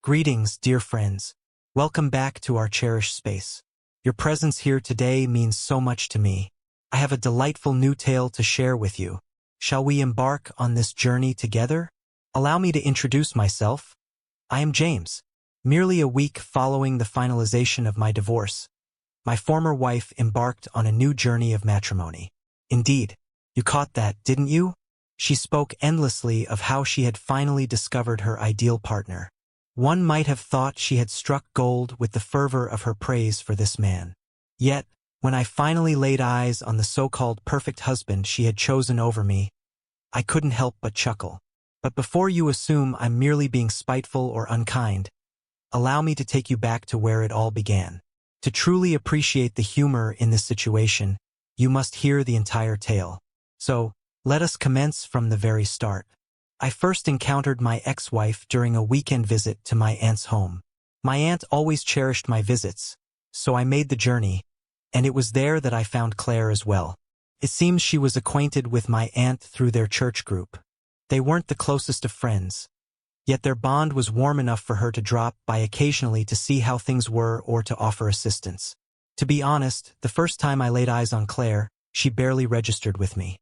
Greetings, dear friends. Welcome back to our cherished space. Your presence here today means so much to me. I have a delightful new tale to share with you. Shall we embark on this journey together? Allow me to introduce myself. I am James. Merely a week following the finalization of my divorce, my former wife embarked on a new journey of matrimony. Indeed, you caught that, didn't you? She spoke endlessly of how she had finally discovered her ideal partner. One might have thought she had struck gold with the fervor of her praise for this man. Yet, when I finally laid eyes on the so-called perfect husband she had chosen over me, I couldn't help but chuckle. But before you assume I'm merely being spiteful or unkind, allow me to take you back to where it all began. To truly appreciate the humor in this situation, you must hear the entire tale. So, let us commence from the very start. I first encountered my ex-wife during a weekend visit to my aunt's home. My aunt always cherished my visits, so I made the journey, and it was there that I found Claire as well. It seems she was acquainted with my aunt through their church group. They weren't the closest of friends, yet their bond was warm enough for her to drop by occasionally to see how things were or to offer assistance. To be honest, the first time I laid eyes on Claire, she barely registered with me.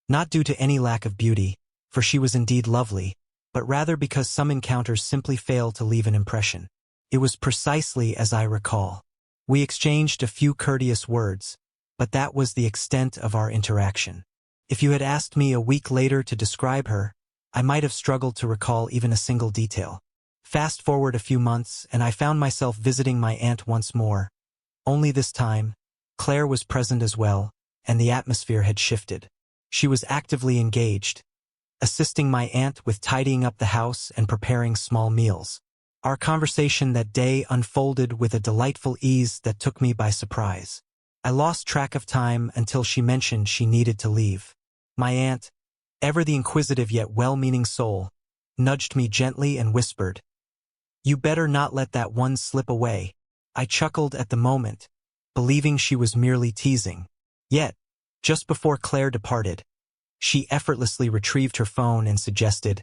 Not due to any lack of beauty, for she was indeed lovely, but rather because some encounters simply fail to leave an impression. It was precisely as I recall. We exchanged a few courteous words, but that was the extent of our interaction. If you had asked me a week later to describe her, I might have struggled to recall even a single detail. Fast forward a few months, and I found myself visiting my aunt once more. Only this time, Claire was present as well, and the atmosphere had shifted. She was actively engaged, assisting my aunt with tidying up the house and preparing small meals. Our conversation that day unfolded with a delightful ease that took me by surprise. I lost track of time until she mentioned she needed to leave. My aunt, ever the inquisitive yet well-meaning soul, nudged me gently and whispered, "You better not let that one slip away." I chuckled at the moment, believing she was merely teasing. Yet, just before Claire departed, she effortlessly retrieved her phone and suggested,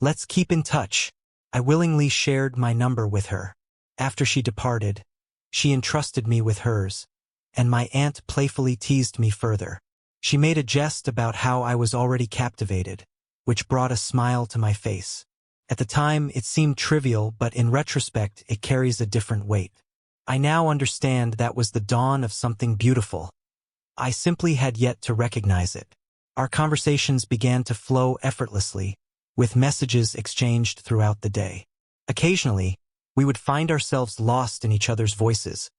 "Let's keep in touch." I willingly shared my number with her. After she departed, she entrusted me with hers, and my aunt playfully teased me further. She made a jest about how I was already captivated, which brought a smile to my face. At the time, it seemed trivial, but in retrospect, it carries a different weight. I now understand that was the dawn of something beautiful. I simply had yet to recognize it. Our conversations began to flow effortlessly, with messages exchanged throughout the day. Occasionally, we would find ourselves lost in each other's voices,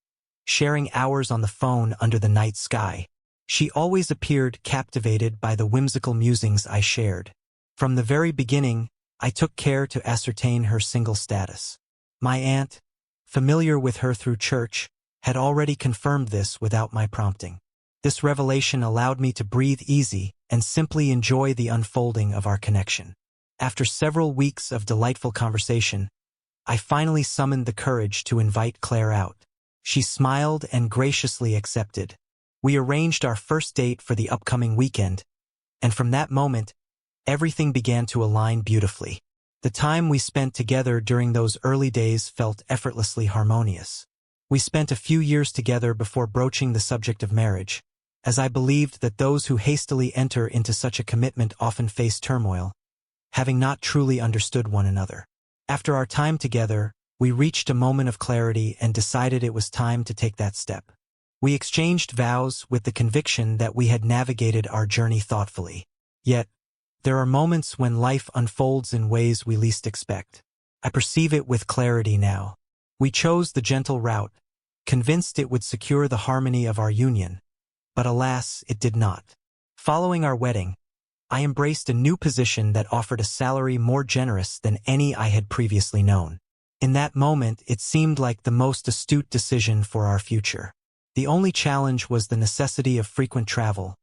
sharing hours on the phone under the night sky. She always appeared captivated by the whimsical musings I shared. From the very beginning, I took care to ascertain her single status. My aunt, familiar with her through church, had already confirmed this without my prompting. This revelation allowed me to breathe easy and simply enjoy the unfolding of our connection. After several weeks of delightful conversation, I finally summoned the courage to invite Claire out. She smiled and graciously accepted. We arranged our first date for the upcoming weekend, and from that moment, everything began to align beautifully. The time we spent together during those early days felt effortlessly harmonious. We spent a few years together before broaching the subject of marriage, as I believed that those who hastily enter into such a commitment often face turmoil, having not truly understood one another. After our time together, we reached a moment of clarity and decided it was time to take that step. We exchanged vows with the conviction that we had navigated our journey thoughtfully. Yet, there are moments when life unfolds in ways we least expect. I perceive it with clarity now. We chose the gentle route, convinced it would secure the harmony of our union, but alas, it did not. Following our wedding, I embraced a new position that offered a salary more generous than any I had previously known. In that moment, it seemed like the most astute decision for our future. The only challenge was the necessity of frequent travel,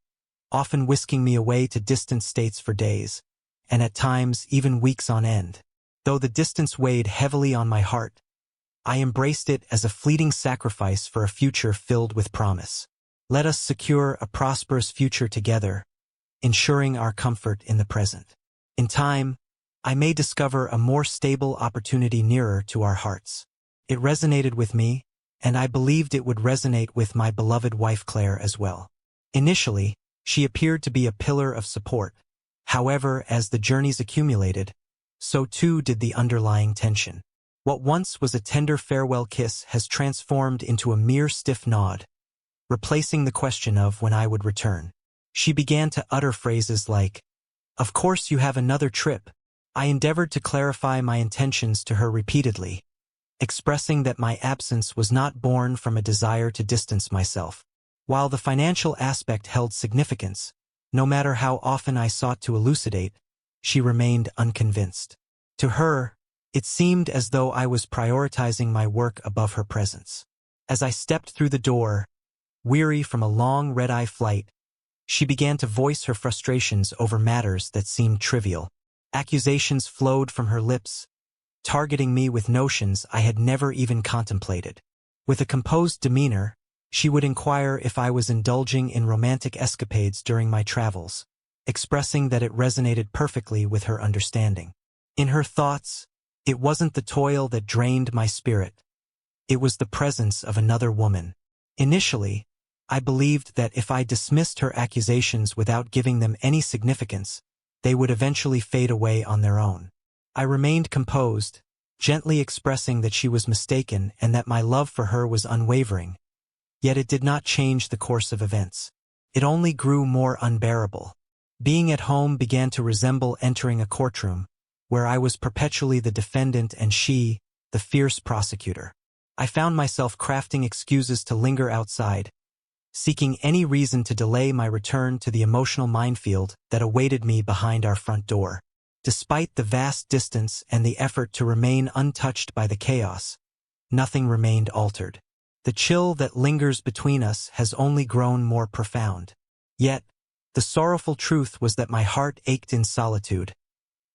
often whisking me away to distant states for days, and at times even weeks on end. Though the distance weighed heavily on my heart, I embraced it as a fleeting sacrifice for a future filled with promise. Let us secure a prosperous future together, ensuring our comfort in the present. In time, I may discover a more stable opportunity nearer to our hearts. It resonated with me, and I believed it would resonate with my beloved wife Claire as well. Initially, she appeared to be a pillar of support. However, as the journeys accumulated, so too did the underlying tension. What once was a tender farewell kiss has transformed into a mere stiff nod, replacing the question of when I would return. She began to utter phrases like, "Of course you have another trip." I endeavored to clarify my intentions to her repeatedly, expressing that my absence was not born from a desire to distance myself. While the financial aspect held significance, no matter how often I sought to elucidate, she remained unconvinced. To her, it seemed as though I was prioritizing my work above her presence. As I stepped through the door, weary from a long red-eye flight, she began to voice her frustrations over matters that seemed trivial. Accusations flowed from her lips, targeting me with notions I had never even contemplated. With a composed demeanor, she would inquire if I was indulging in romantic escapades during my travels, expressing that it resonated perfectly with her understanding. In her thoughts, it wasn't the toil that drained my spirit. It was the presence of another woman. Initially, I believed that if I dismissed her accusations without giving them any significance, they would eventually fade away on their own. I remained composed, gently expressing that she was mistaken and that my love for her was unwavering. Yet it did not change the course of events. It only grew more unbearable. Being at home began to resemble entering a courtroom, where I was perpetually the defendant and she, the fierce prosecutor. I found myself crafting excuses to linger outside, seeking any reason to delay my return to the emotional minefield that awaited me behind our front door. Despite the vast distance and the effort to remain untouched by the chaos, nothing remained altered. The chill that lingers between us has only grown more profound. Yet, the sorrowful truth was that my heart ached in solitude,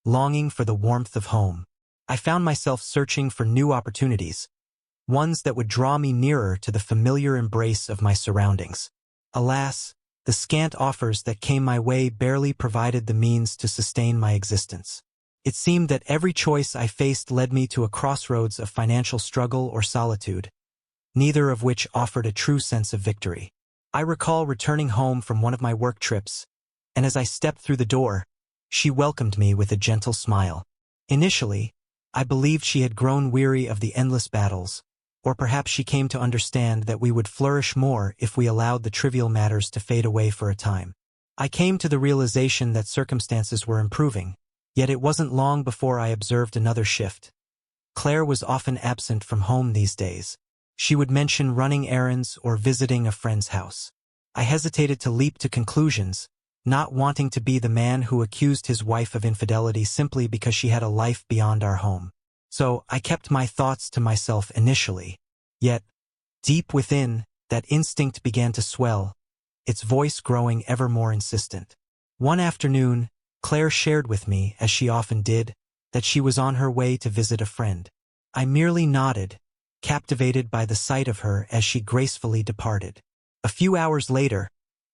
longing for the warmth of home. I found myself searching for new opportunities, ones that would draw me nearer to the familiar embrace of my surroundings. Alas, the scant offers that came my way barely provided the means to sustain my existence. It seemed that every choice I faced led me to a crossroads of financial struggle or solitude, neither of which offered a true sense of victory. I recall returning home from one of my work trips, and as I stepped through the door, she welcomed me with a gentle smile. Initially, I believed she had grown weary of the endless battles, or perhaps she came to understand that we would flourish more if we allowed the trivial matters to fade away for a time. I came to the realization that circumstances were improving, yet it wasn't long before I observed another shift. Claire was often absent from home these days. She would mention running errands or visiting a friend's house. I hesitated to leap to conclusions, not wanting to be the man who accused his wife of infidelity simply because she had a life beyond our home. So I kept my thoughts to myself initially. Yet, deep within, that instinct began to swell, its voice growing ever more insistent. One afternoon, Claire shared with me, as she often did, that she was on her way to visit a friend. I merely nodded, captivated by the sight of her as she gracefully departed. A few hours later,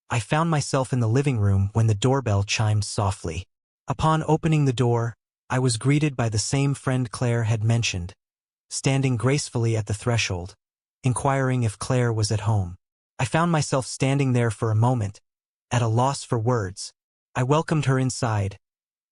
I found myself in the living room when the doorbell chimed softly. Upon opening the door, I was greeted by the same friend Claire had mentioned, standing gracefully at the threshold, inquiring if Claire was at home. I found myself standing there for a moment, at a loss for words. I welcomed her inside,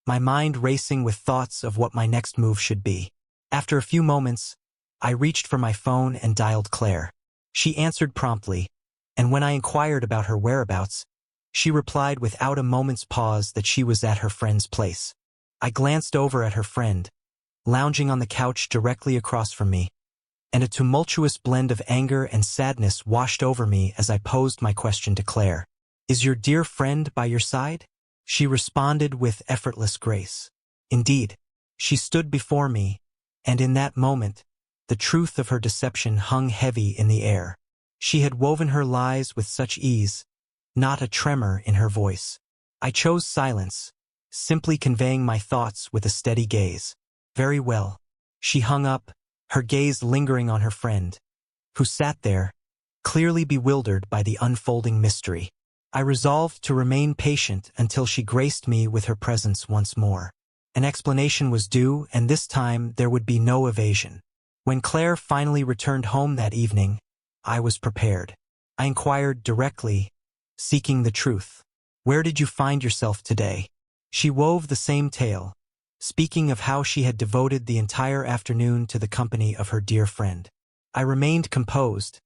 my mind racing with thoughts of what my next move should be. After a few moments, I reached for my phone and dialed Claire. She answered promptly, and when I inquired about her whereabouts, she replied without a moment's pause that she was at her friend's place. I glanced over at her friend, lounging on the couch directly across from me, and a tumultuous blend of anger and sadness washed over me as I posed my question to Claire. "Is your dear friend by your side?" She responded with effortless grace. Indeed, she stood before me, and in that moment, the truth of her deception hung heavy in the air. She had woven her lies with such ease, not a tremor in her voice. I chose silence, simply conveying my thoughts with a steady gaze. "Very well." She hung up, her gaze lingering on her friend, who sat there, clearly bewildered by the unfolding mystery. I resolved to remain patient until she graced me with her presence once more. An explanation was due, and this time there would be no evasion. When Claire finally returned home that evening, I was prepared. I inquired directly, seeking the truth. "Where did you find yourself today?" She wove the same tale, speaking of how she had devoted the entire afternoon to the company of her dear friend. I remained composed,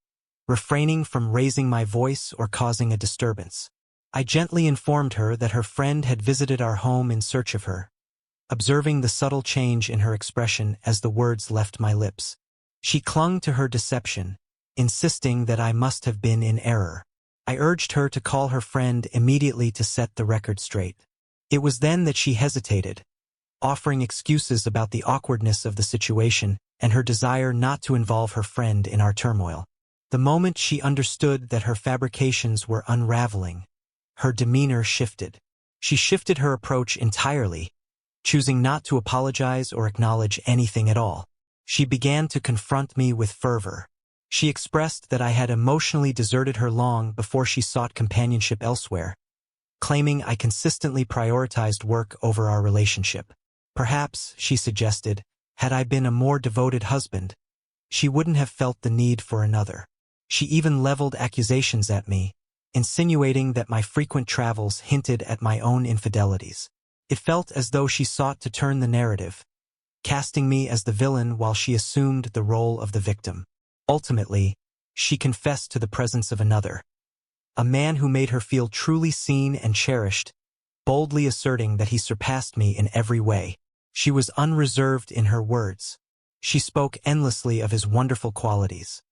refraining from raising my voice or causing a disturbance. I gently informed her that her friend had visited our home in search of her, observing the subtle change in her expression as the words left my lips. She clung to her deception, insisting that I must have been in error. I urged her to call her friend immediately to set the record straight. It was then that she hesitated, offering excuses about the awkwardness of the situation and her desire not to involve her friend in our turmoil. The moment she understood that her fabrications were unraveling, her demeanor shifted. She shifted her approach entirely, choosing not to apologize or acknowledge anything at all. She began to confront me with fervor. She expressed that I had emotionally deserted her long before she sought companionship elsewhere, claiming I consistently prioritized work over our relationship. Perhaps, she suggested, had I been a more devoted husband, she wouldn't have felt the need for another. She even leveled accusations at me, insinuating that my frequent travels hinted at my own infidelities. It felt as though she sought to turn the narrative, casting me as the villain while she assumed the role of the victim. Ultimately, she confessed to the presence of another, a man who made her feel truly seen and cherished, boldly asserting that he surpassed me in every way. She was unreserved in her words. She spoke endlessly of his wonderful qualities,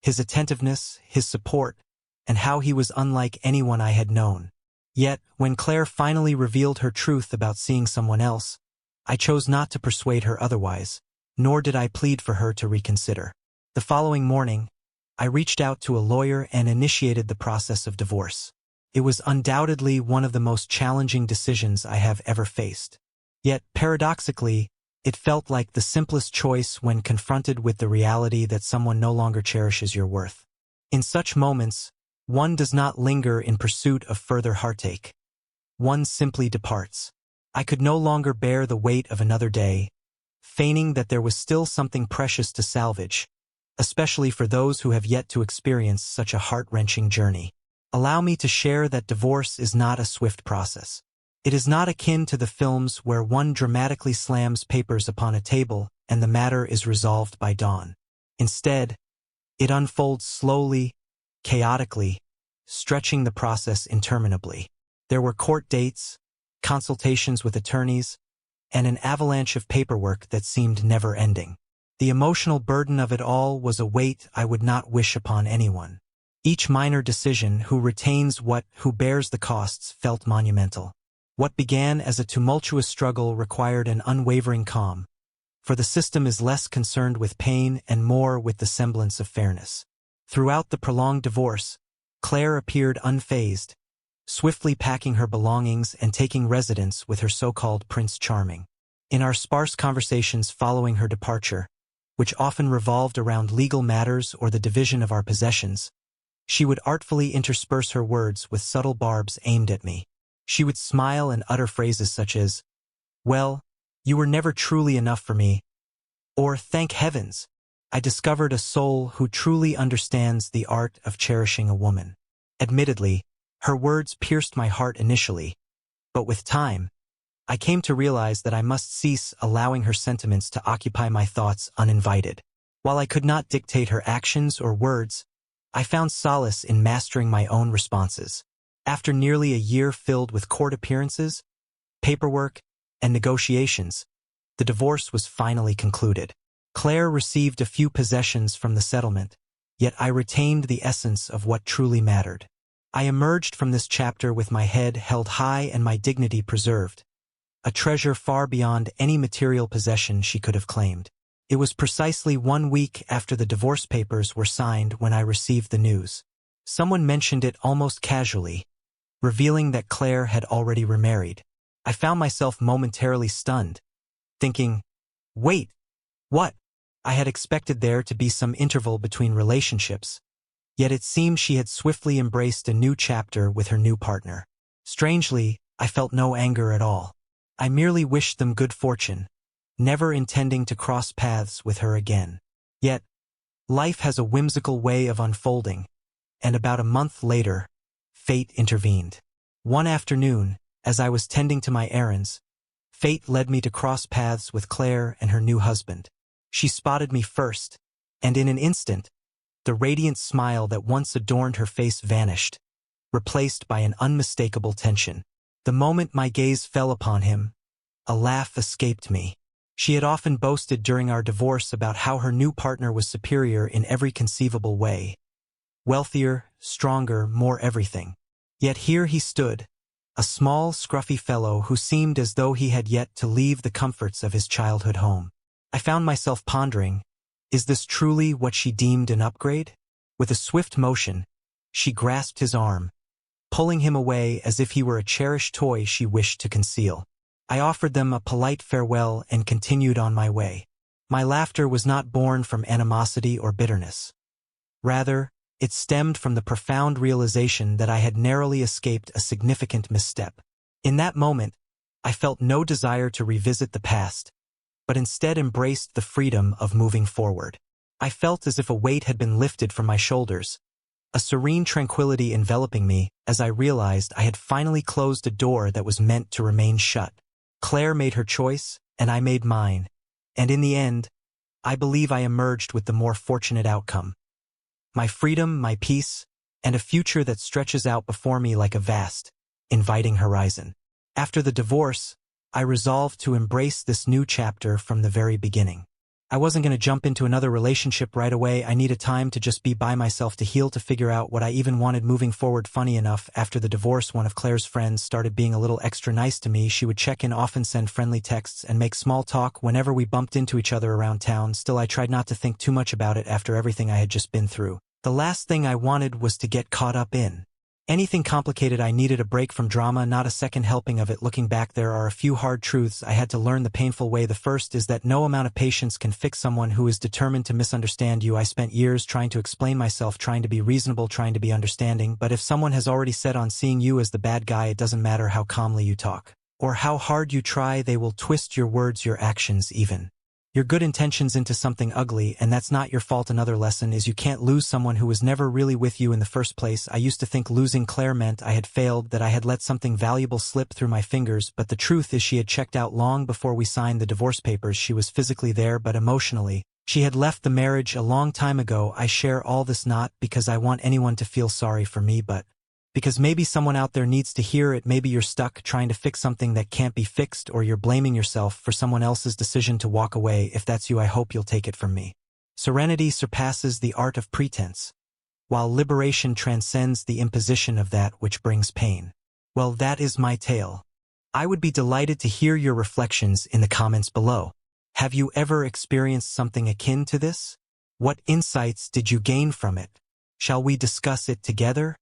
his attentiveness, his support, and how he was unlike anyone I had known. Yet, when Claire finally revealed her truth about seeing someone else, I chose not to persuade her otherwise, nor did I plead for her to reconsider. The following morning, I reached out to a lawyer and initiated the process of divorce. It was undoubtedly one of the most challenging decisions I have ever faced. Yet, paradoxically, it felt like the simplest choice when confronted with the reality that someone no longer cherishes your worth. In such moments, one does not linger in pursuit of further heartache. One simply departs. I could no longer bear the weight of another day, feigning that there was still something precious to salvage, especially for those who have yet to experience such a heart-wrenching journey. Allow me to share that divorce is not a swift process. It is not akin to the films where one dramatically slams papers upon a table and the matter is resolved by dawn. Instead, it unfolds slowly, chaotically, stretching the process interminably. There were court dates, consultations with attorneys, and an avalanche of paperwork that seemed never-ending. The emotional burden of it all was a weight I would not wish upon anyone. Each minor decision, who retains what, who bears the costs, felt monumental. What began as a tumultuous struggle required an unwavering calm, for the system is less concerned with pain and more with the semblance of fairness. Throughout the prolonged divorce, Claire appeared unfazed, swiftly packing her belongings and taking residence with her so-called Prince Charming. In our sparse conversations following her departure, which often revolved around legal matters or the division of our possessions, she would artfully intersperse her words with subtle barbs aimed at me. She would smile and utter phrases such as, "Well, you were never truly enough for me," or "Thank heavens, I discovered a soul who truly understands the art of cherishing a woman." Admittedly, her words pierced my heart initially, but with time, I came to realize that I must cease allowing her sentiments to occupy my thoughts uninvited. While I could not dictate her actions or words, I found solace in mastering my own responses. After nearly a year filled with court appearances, paperwork, and negotiations, the divorce was finally concluded. Claire received a few possessions from the settlement, yet I retained the essence of what truly mattered. I emerged from this chapter with my head held high and my dignity preserved, a treasure far beyond any material possession she could have claimed. It was precisely 1 week after the divorce papers were signed when I received the news. Someone mentioned it almost casually, revealing that Claire had already remarried. I found myself momentarily stunned, thinking, wait, what? I had expected there to be some interval between relationships, yet it seemed she had swiftly embraced a new chapter with her new partner. Strangely, I felt no anger at all. I merely wished them good fortune, never intending to cross paths with her again. Yet, life has a whimsical way of unfolding, and about a month later, fate intervened. One afternoon, as I was tending to my errands, fate led me to cross paths with Claire and her new husband. She spotted me first, and in an instant, the radiant smile that once adorned her face vanished, replaced by an unmistakable tension. The moment my gaze fell upon him, a laugh escaped me. She had often boasted during our divorce about how her new partner was superior in every conceivable way. Wealthier, stronger, more everything. Yet here he stood, a small, scruffy fellow who seemed as though he had yet to leave the comforts of his childhood home. I found myself pondering, is this truly what she deemed an upgrade? With a swift motion, she grasped his arm, pulling him away as if he were a cherished toy she wished to conceal. I offered them a polite farewell and continued on my way. My laughter was not born from animosity or bitterness. Rather, it stemmed from the profound realization that I had narrowly escaped a significant misstep. In that moment, I felt no desire to revisit the past, but instead embraced the freedom of moving forward. I felt as if a weight had been lifted from my shoulders, a serene tranquility enveloping me as I realized I had finally closed a door that was meant to remain shut. Claire made her choice, and I made mine, and in the end, I believe I emerged with the more fortunate outcome. My freedom, my peace, and a future that stretches out before me like a vast, inviting horizon. After the divorce, I resolved to embrace this new chapter from the very beginning. I wasn't going to jump into another relationship right away. I needed time to just be by myself to heal, to figure out what I even wanted moving forward. Funny enough, after the divorce, one of Claire's friends started being a little extra nice to me. She would check in often, send friendly texts, and make small talk whenever we bumped into each other around town. Still, I tried not to think too much about it after everything I had just been through. The last thing I wanted was to get caught up in anything complicated. I needed a break from drama, not a second helping of it. Looking back, there are a few hard truths I had to learn the painful way. The first is that no amount of patience can fix someone who is determined to misunderstand you. I spent years trying to explain myself, trying to be reasonable, trying to be understanding, but if someone has already set on seeing you as the bad guy, it doesn't matter how calmly you talk or how hard you try, they will twist your words, your actions, even your good intentions into something ugly, and that's not your fault. Another lesson is you can't lose someone who was never really with you in the first place. I used to think losing Claire meant I had failed, that I had let something valuable slip through my fingers, but the truth is she had checked out long before we signed the divorce papers. She was physically there, but emotionally, she had left the marriage a long time ago. I share all this not because I want anyone to feel sorry for me, but because maybe someone out there needs to hear it. Maybe you're stuck trying to fix something that can't be fixed, or you're blaming yourself for someone else's decision to walk away. If that's you, I hope you'll take it from me. Serenity surpasses the art of pretense, while liberation transcends the imposition of that which brings pain. Well, that is my tale. I would be delighted to hear your reflections in the comments below. Have you ever experienced something akin to this? What insights did you gain from it? Shall we discuss it together?